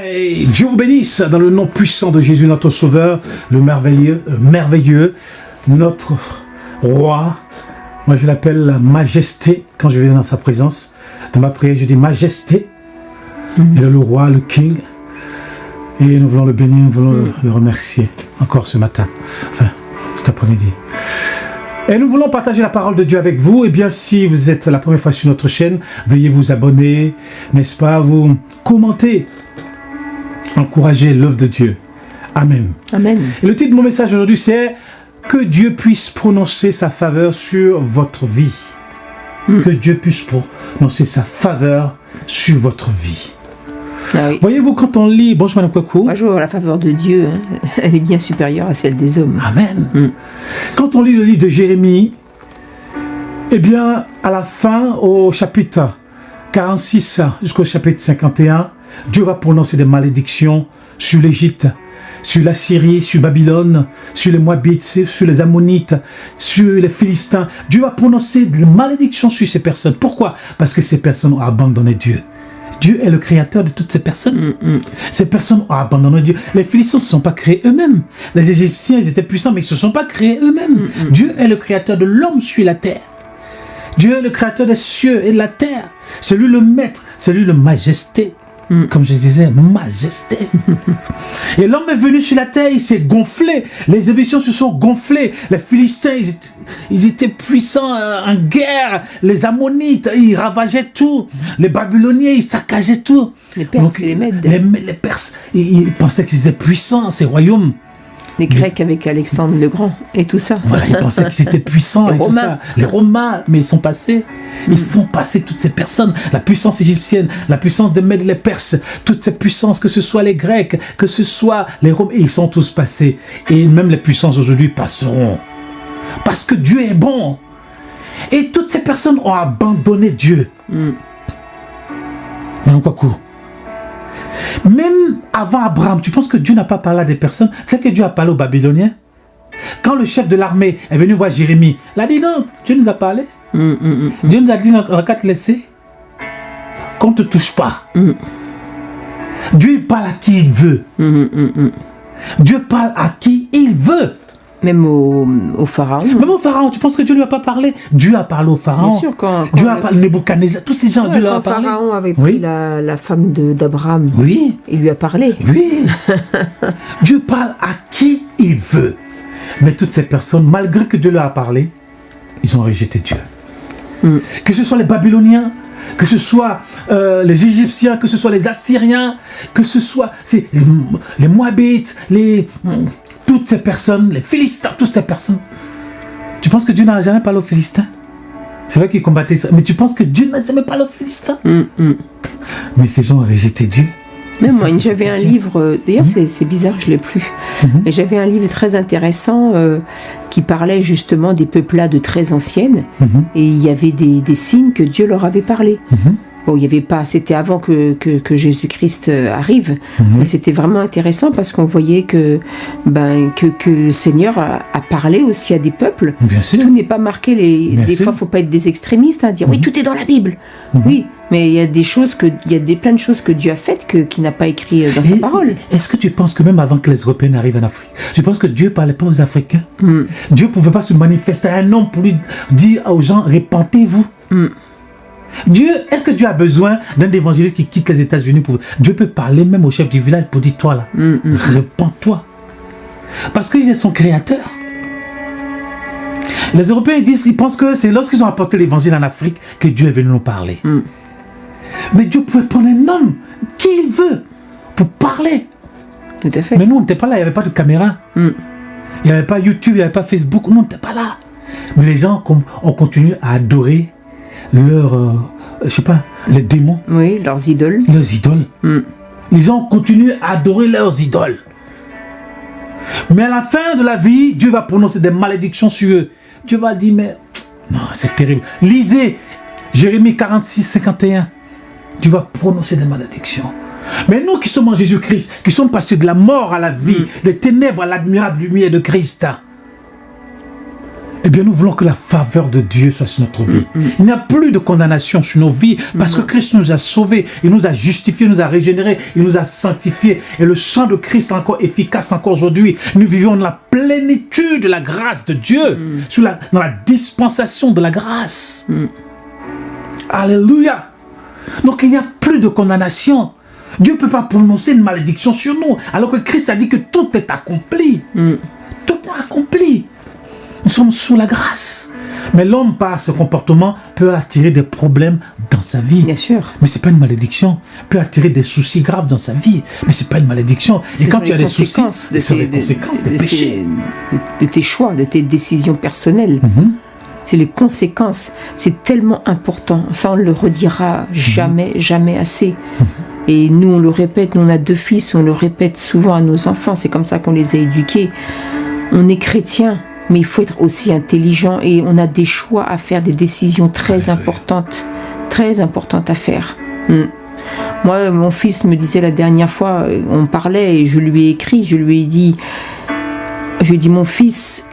Et Dieu vous bénisse dans le nom puissant de Jésus, notre Sauveur, le merveilleux, notre Roi. Moi, je l'appelle la Majesté quand je viens dans sa présence. Dans ma prière, je dis Majesté. Il est le Roi, le King. Et nous voulons le bénir, nous voulons le remercier encore ce matin, enfin cet après-midi. Et nous voulons partager la parole de Dieu avec vous. Et bien, si vous êtes la première fois sur notre chaîne, veuillez vous abonner, n'est-ce pas, vous commenter, encourager l'œuvre de Dieu. Amen. Amen. Et le titre de mon message aujourd'hui, c'est que Dieu puisse prononcer sa faveur sur votre vie. Que Dieu puisse prononcer sa faveur sur votre vie. Ah oui. Voyez-vous, quand on lit, bonjour Madame Kwaku. Bonjour, la faveur de Dieu, hein, elle est bien supérieure à celle des hommes. Amen. Quand on lit le livre de Jérémie, eh bien, à la fin, au chapitre 46 jusqu'au chapitre 51, Dieu va prononcer des malédictions sur l'Égypte, sur la Syrie, sur Babylone, sur les Moabites, sur les Ammonites, sur les Philistins. Dieu va prononcer des malédictions sur ces personnes. Pourquoi? Parce que ces personnes ont abandonné Dieu. Dieu est le créateur de toutes ces personnes. Ces personnes ont abandonné Dieu. Les Philistins ne se sont pas créés eux-mêmes. Les Égyptiens, ils étaient puissants, mais ils ne se sont pas créés eux-mêmes. Dieu est le créateur de l'homme sur la terre. Dieu est le créateur des cieux et de la terre. C'est lui le maître, c'est lui le majesté. Comme je disais, majesté. Et l'homme est venu sur la terre, il s'est gonflé. Les Égyptiens se sont gonflés. Les Philistins, ils étaient puissants en guerre. Les Ammonites, ils ravageaient tout. Les Babyloniens, ils saccageaient tout. Les Perses et les Mèdes. Les Perses, ils pensaient qu'ils étaient puissants, ces royaumes. Les Grecs avec Alexandre le Grand et tout ça. Voilà, ils pensaient qu'ils étaient puissants Les et tout ça. Les Romains, mais ils sont passés. Ils sont passés, toutes ces personnes. La puissance égyptienne, la puissance des Mèdes, les Perses, toutes ces puissances, que ce soit les Grecs, que ce soit les Romains, ils sont tous passés. Et même les puissances aujourd'hui passeront. Parce que Dieu est bon. Et toutes ces personnes ont abandonné Dieu. Madame Kwaku. Même avant Abraham, tu penses que Dieu n'a pas parlé à des personnes? C'est que Dieu a parlé aux Babyloniens. Quand le chef de l'armée est venu voir Jérémie, il a dit non, Dieu nous a parlé. Dieu nous a dit, on n'a qu'à te laisser. Qu'on ne te touche pas. Dieu il parle à qui il veut. Dieu parle à qui il veut. Même au pharaon. Même au pharaon, tu penses que Dieu ne lui a pas parlé? Dieu a parlé au pharaon. Bien sûr, quand Dieu a parlé à Nebuchadnezzar, tous ces gens, Dieu leur a parlé. Quand pharaon avait pris la femme d'Abraham, il lui a parlé. Oui. Dieu parle à qui il veut. Mais toutes ces personnes, malgré que Dieu leur a parlé, ils ont rejeté Dieu. Que ce soit les Babyloniens, que ce soit les Égyptiens, que ce soit les Assyriens, que ce soit les Moabites, toutes ces personnes, les Philistins, toutes ces personnes. Tu penses que Dieu n'a jamais parlé aux Philistins? C'est vrai qu'ils combattaient ça. Mais tu penses que Dieu n'a jamais parlé aux Philistins? Mais ces gens ont rejeté Dieu. Même moi, j'avais un livre, d'ailleurs c'est bizarre, je ne l'ai plus. Et j'avais un livre très intéressant qui parlait justement des peuplades très anciennes. Et il y avait des signes que Dieu leur avait parlé. Bon, il y avait pas, c'était avant que Jésus-Christ arrive, mais c'était vraiment intéressant parce qu'on voyait que le Seigneur a parlé aussi à des peuples. Bien sûr. Tout n'est pas marqué, des fois, il ne faut pas être des extrémistes, dire oui, tout est dans la Bible. Oui, mais il y a plein de choses que Dieu a faites qui n'a pas écrit dans sa parole. Est-ce que tu penses que même avant que les Européens arrivent en Afrique, tu penses que Dieu ne parlait pas aux Africains? Dieu ne pouvait pas se manifester à un homme pour lui dire aux gens, répentez-vous. Dieu, est-ce que Dieu a besoin d'un évangéliste qui quitte les États-Unis pour... Dieu peut parler même au chef du village pour dire, toi là, repens-toi. Parce qu'il est son créateur. Les Européens ils pensent que c'est lorsqu'ils ont apporté l'évangile en Afrique que Dieu est venu nous parler. Mais Dieu pouvait prendre un homme, qui il veut, pour parler. Tout à fait. Mais nous, on n'était pas là, il n'y avait pas de caméra. Il n'y avait pas YouTube, il n'y avait pas Facebook, nous, on n'était pas là. Mais les gens ont continué à adorer les démons. Oui, leurs idoles. Leurs idoles. Les gens continuent à adorer leurs idoles. Mais à la fin de la vie, Dieu va prononcer des malédictions sur eux. Dieu va dire, mais non, c'est terrible. Lisez Jérémie 46, 51. Dieu va prononcer des malédictions. Mais nous qui sommes en Jésus-Christ, qui sommes passés de la mort à la vie, des ténèbres à l'admirable lumière de Christ, eh bien, nous voulons que la faveur de Dieu soit sur notre vie. Il n'y a plus de condamnation sur nos vies parce que Christ nous a sauvés, il nous a justifiés, il nous a régénérés, il nous a sanctifiés. Et le sang de Christ est encore efficace encore aujourd'hui. Nous vivons dans la plénitude de la grâce de Dieu, dans la dispensation de la grâce. Alléluia. Donc, il n'y a plus de condamnation. Dieu ne peut pas prononcer une malédiction sur nous, alors que Christ a dit que tout est accompli. Tout est accompli. Nous sommes sous la grâce. Mais l'homme, par ce comportement, peut attirer des problèmes dans sa vie. Bien sûr. Mais ce n'est pas une malédiction. Peut attirer des soucis graves dans sa vie. Mais ce n'est pas une malédiction. Et quand tu as des soucis, ce sont les conséquences des péchés. De tes choix, de tes décisions personnelles. C'est les conséquences. C'est tellement important. Ça, on ne le redira jamais, jamais assez. Et nous, on le répète, nous, on a 2 fils, on le répète souvent à nos enfants. C'est comme ça qu'on les a éduqués. On est chrétiens. Mais il faut être aussi intelligent et on a des choix à faire, des décisions très importantes à faire. Moi, mon fils me disait la dernière fois, on parlait et je lui ai écrit, je lui ai dit, mon fils,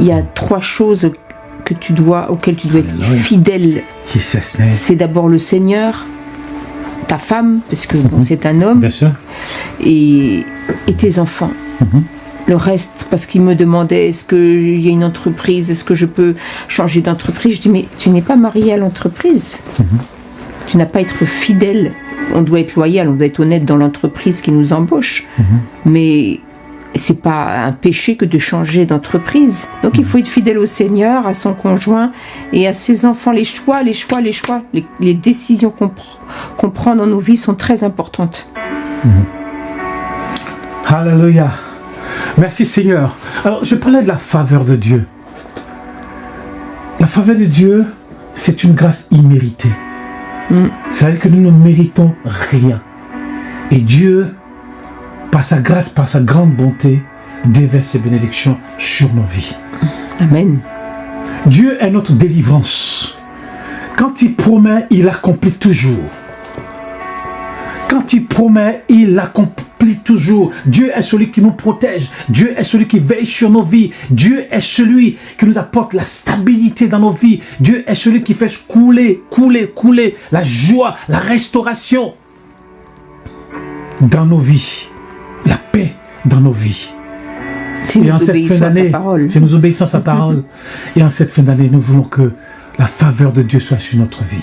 il y a 3 choses auxquelles tu dois être fidèle. C'est d'abord le Seigneur, ta femme, parce que bon, c'est un homme, bien sûr. Et tes enfants. Le reste, parce qu'il me demandait est-ce qu'il y a une entreprise, est-ce que je peux changer d'entreprise. Je dis mais tu n'es pas marié à l'entreprise. Tu n'as pas à être fidèle. On doit être loyal, on doit être honnête dans l'entreprise qui nous embauche. Mais c'est pas un péché que de changer d'entreprise. Donc il faut être fidèle au Seigneur, à son conjoint et à ses enfants. Les décisions qu'on prend dans nos vies sont très importantes. Alléluia. Merci Seigneur. Alors, je parlais de la faveur de Dieu. La faveur de Dieu, c'est une grâce imméritée. C'est-à-dire que nous ne méritons rien. Et Dieu, par sa grâce, par sa grande bonté, déverse ses bénédictions sur nos vies. Amen. Dieu est notre délivrance. Quand il promet, il accomplit toujours. Quand il promet, il accomplit toujours. Dieu est celui qui nous protège. Dieu est celui qui veille sur nos vies. Dieu est celui qui nous apporte la stabilité dans nos vies. Dieu est celui qui fait couler la joie, la restauration dans nos vies. La paix dans nos vies. Et en cette fin d'année, si nous obéissons à sa parole, et en cette fin d'année, nous voulons que la faveur de Dieu soit sur notre vie.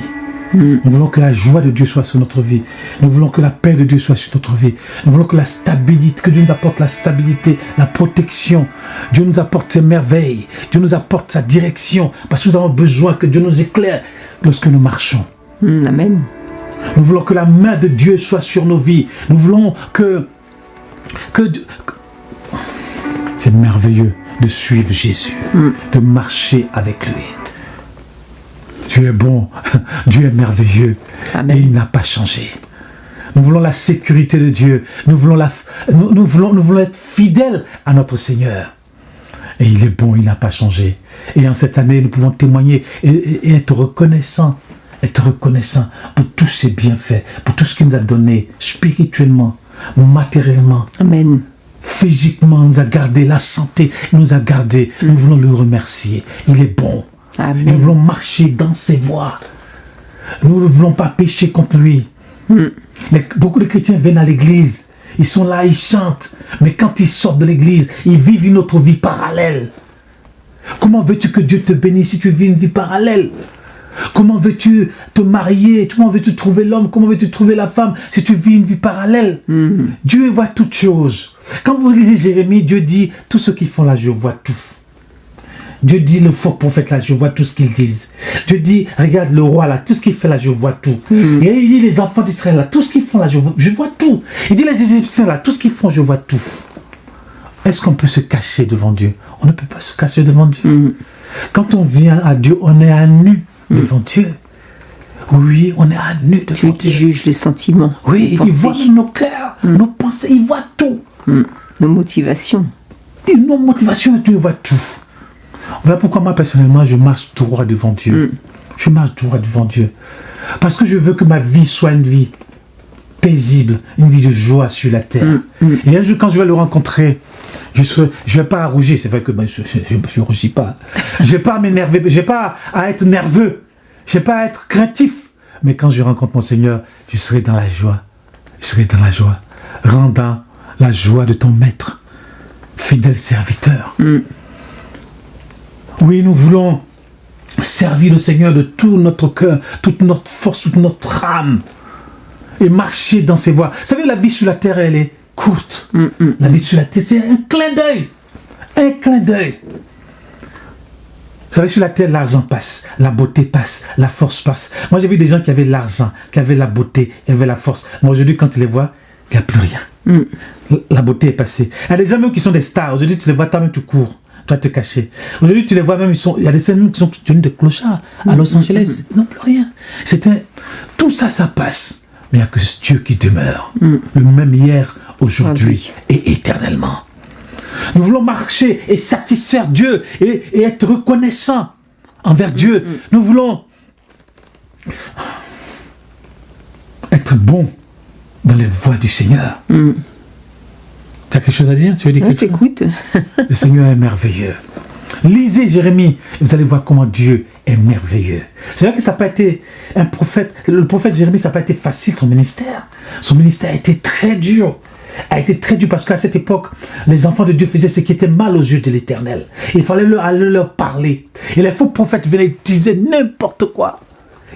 Nous voulons que la joie de Dieu soit sur notre vie. Nous voulons que la paix de Dieu soit sur notre vie. Nous voulons que la stabilité, que Dieu nous apporte la stabilité, la protection. Dieu nous apporte ses merveilles. Dieu nous apporte sa direction. Parce que nous avons besoin que Dieu nous éclaire lorsque nous marchons. Amen. Nous voulons que la main de Dieu soit sur nos vies. Nous voulons que c'est merveilleux de suivre Jésus, de marcher avec lui. Dieu est bon, Dieu est merveilleux. Amen. Et il n'a pas changé. Nous voulons la sécurité de Dieu. Nous voulons être fidèles à notre Seigneur. Et il est bon, il n'a pas changé. Et en cette année, nous pouvons témoigner et être reconnaissants pour tous ses bienfaits, pour tout ce qu'il nous a donné spirituellement, matériellement. Amen. Physiquement, il nous a gardé la santé, il nous a gardé. Nous voulons le remercier. Il est bon. Amen. Nous voulons marcher dans ses voies. Nous ne voulons pas pécher contre lui. Beaucoup de chrétiens viennent à l'église. Ils sont là, ils chantent. Mais quand ils sortent de l'église, ils vivent une autre vie parallèle. Comment veux-tu que Dieu te bénisse si tu vis une vie parallèle? Comment veux-tu te marier? Comment veux-tu trouver l'homme? Comment veux-tu trouver la femme si tu vis une vie parallèle? Dieu voit toutes choses. Quand vous lisez Jérémie, Dieu dit, tous ceux qui font là, je vois tout. Dieu dit, le faux prophète là, je vois tout ce qu'ils disent. Dieu dit, regarde le roi là, tout ce qu'il fait là, je vois tout. Et il dit, les enfants d'Israël là, tout ce qu'ils font là, je vois tout. Il dit, les Égyptiens là, tout ce qu'ils font, je vois tout. Est-ce qu'on peut se cacher devant Dieu? On ne peut pas se cacher devant Dieu. Quand on vient à Dieu, on est à nu devant Dieu. Oui, on est à nu devant Dieu. Dieu qui juge les sentiments. Oui, il voit nos cœurs, nos pensées, il voit tout. Nos motivations. Et nos motivations, Dieu voit tout. Voilà pourquoi moi, personnellement, je marche droit devant Dieu. Je marche droit devant Dieu. Parce que je veux que ma vie soit une vie paisible, une vie de joie sur la terre. Et un jour, quand je vais le rencontrer, je vais pas rougir. C'est vrai que je rougis pas. Je vais pas m'énerver, je vais pas à être nerveux, je vais pas à être craintif. Mais quand je rencontre mon Seigneur, je serai dans la joie. Je serai dans la joie. Rendant la joie de ton maître, fidèle serviteur. Oui, nous voulons servir le Seigneur de tout notre cœur, toute notre force, toute notre âme. Et marcher dans ses voies. Vous savez, la vie sur la terre, elle est courte. La vie sur la terre, c'est un clin d'œil. Un clin d'œil. Vous savez, sur la terre, l'argent passe, la beauté passe, la force passe. Moi, j'ai vu des gens qui avaient l'argent, qui avaient la beauté, qui avaient la force. Mais aujourd'hui, quand tu les vois, il n'y a plus rien. La beauté est passée. Il y a des gens même qui sont des stars. Aujourd'hui, tu les vois, toi-même, tu cours. Toi, te cacher. Aujourd'hui, tu les vois même, il y a des scènes qui sont tenus de clochards à Los Angeles. Ils n'ont plus rien. Tout ça, ça passe. Mais il n'y a que ce Dieu qui demeure. Le même hier, aujourd'hui et éternellement. Nous voulons marcher et satisfaire Dieu et être reconnaissants envers Dieu. Nous voulons être bons dans les voies du Seigneur. Tu as quelque chose à dire? Tu veux dire quelque chose? J'écoute. Le Seigneur est merveilleux. Lisez Jérémie, vous allez voir comment Dieu est merveilleux. C'est vrai que ça n'a pas été un prophète, le prophète Jérémie, ça n'a pas été facile son ministère. Son ministère a été très dur. A été très dur parce qu'à cette époque, les enfants de Dieu faisaient ce qui était mal aux yeux de l'Éternel. Il fallait leur parler. Et les faux prophètes venaient et disaient n'importe quoi.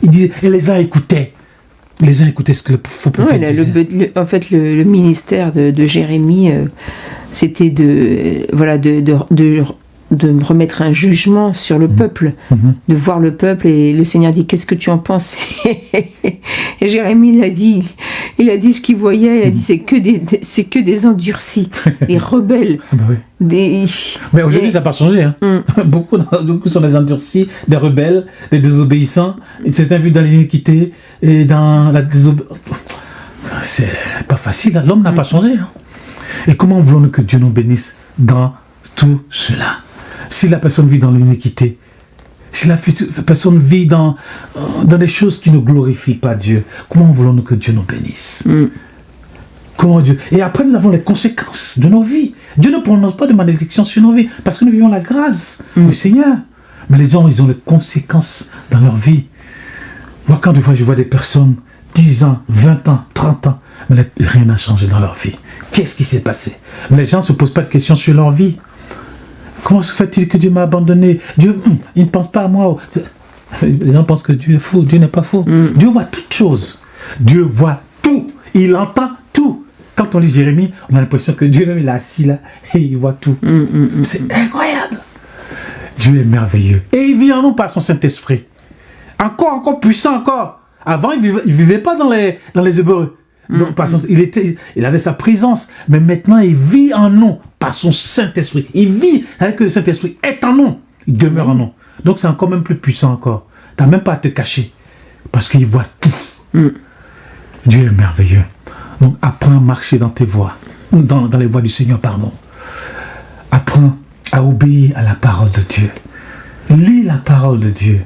Ils disaient, et les gens écoutaient. Les gens écoutaient ce que le faux prophète disait. En fait, le ministère de Jérémie, c'était de remettre un jugement sur le peuple, de voir le peuple, et le Seigneur dit, qu'est-ce que tu en penses? Et Jérémie, il a dit ce qu'il voyait, il a dit, c'est que des endurcis, des rebelles. Mais aujourd'hui, ça n'a pas changé. Hein. Beaucoup sont des endurcis, des rebelles, des désobéissants. C'est vu dans l'iniquité et dans la désobéissance. C'est pas facile, hein. L'homme n'a pas changé. Hein. Et comment voulons-nous que Dieu nous bénisse dans tout cela? Si la personne vit dans l'iniquité, si la personne vit dans des choses qui ne glorifient pas Dieu, comment voulons-nous que Dieu nous bénisse? Comment Dieu? Et après, nous avons les conséquences de nos vies. Dieu ne prononce pas de malédiction sur nos vies, parce que nous vivons la grâce du Seigneur. Mais les gens, ils ont les conséquences dans leur vie. Moi, quand des fois, je vois des personnes, 10 ans, 20 ans, 30 ans, mais rien n'a changé dans leur vie. Qu'est-ce qui s'est passé? Les gens ne se posent pas de questions sur leur vie. Comment se fait-il que Dieu m'a abandonné? Dieu, il ne pense pas à moi. Les gens pensent que Dieu est fou. Dieu n'est pas fou. Dieu voit toutes choses. Dieu voit tout. Il entend tout. Quand on lit Jérémie, on a l'impression que Dieu même il est assis là et il voit tout. C'est incroyable. Dieu est merveilleux. Et il vit en nous par son Saint-Esprit. Encore puissant encore. Avant, il ne vivait pas dans les Hébreux. Donc, il avait sa présence, mais maintenant il vit en nous par son Saint-Esprit. Il vit avec que le Saint-Esprit est en nous, il demeure en nous. Donc c'est encore même plus puissant encore. Tu n'as même pas à te cacher, parce qu'il voit tout. Dieu est merveilleux. Donc apprends à marcher dans tes voies, dans les voies du Seigneur, pardon. Apprends à obéir à la parole de Dieu. Lis la parole de Dieu.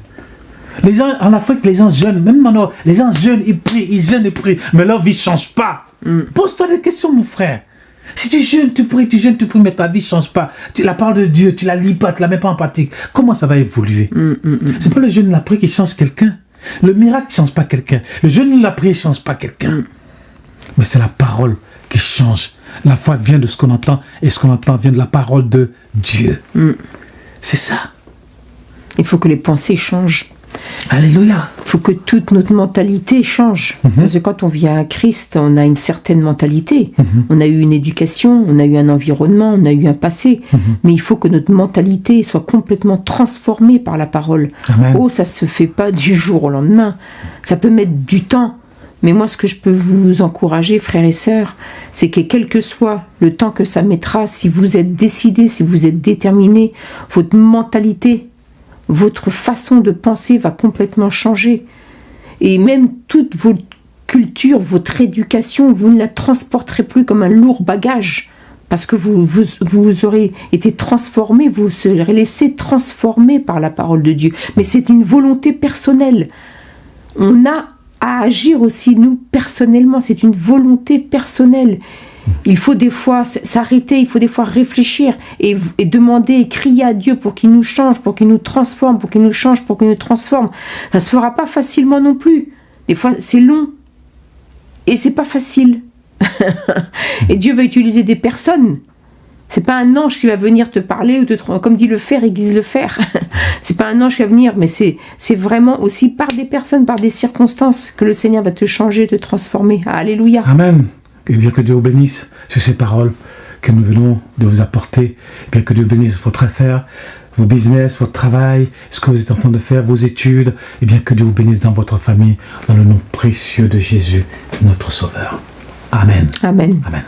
Les gens, en Afrique, les gens jeûnent, même maintenant, les gens jeûnent, ils prient, ils jeûnent et prient, mais leur vie ne change pas. Pose-toi des questions, mon frère. Si tu jeûnes, tu pries, mais ta vie ne change pas. La parole de Dieu, tu ne la lis pas, tu ne la mets pas en pratique. Comment ça va évoluer? C'est pas le jeûne et la prière qui change quelqu'un. Le miracle ne change pas quelqu'un. Le jeûne et la prière ne change pas quelqu'un. Mais c'est la parole qui change. La foi vient de ce qu'on entend, et ce qu'on entend vient de la parole de Dieu. C'est ça. Il faut que les pensées changent. Alléluia. Il faut que toute notre mentalité change. Parce que quand on vient à Christ, on a une certaine mentalité. On a eu une éducation, on a eu un environnement, on a eu un passé. Mais il faut que notre mentalité soit complètement transformée par la parole. Amen. Oh, ça ne se fait pas du jour au lendemain. Ça peut mettre du temps. Mais moi, ce que je peux vous encourager, frères et sœurs, c'est que quel que soit le temps que ça mettra, si vous êtes décidés, si vous êtes déterminés, votre mentalité, votre façon de penser va complètement changer. Et même toute votre culture, votre éducation, vous ne la transporterez plus comme un lourd bagage. Parce que vous aurez été transformé, vous serez laissé transformer par la parole de Dieu. Mais c'est une volonté personnelle. On a à agir aussi, nous, personnellement. C'est une volonté personnelle. Il faut des fois s'arrêter, il faut des fois réfléchir et demander et crier à Dieu pour qu'il nous change, pour qu'il nous transforme, pour qu'il nous change, pour qu'il nous transforme. Ça ne se fera pas facilement non plus. Des fois, c'est long et c'est pas facile. Et Dieu va utiliser des personnes. C'est pas un ange qui va venir te parler ou comme dit le fer aiguise le fer. C'est pas un ange qui va venir, mais c'est vraiment aussi par des personnes, par des circonstances que le Seigneur va te changer, te transformer. Alléluia. Amen. Et bien que Dieu vous bénisse sur ces paroles que nous venons de vous apporter. Et bien que Dieu bénisse votre affaire, vos business, votre travail, ce que vous êtes en train de faire, vos études. Et bien que Dieu vous bénisse dans votre famille, dans le nom précieux de Jésus, notre Sauveur. Amen. Amen. Amen.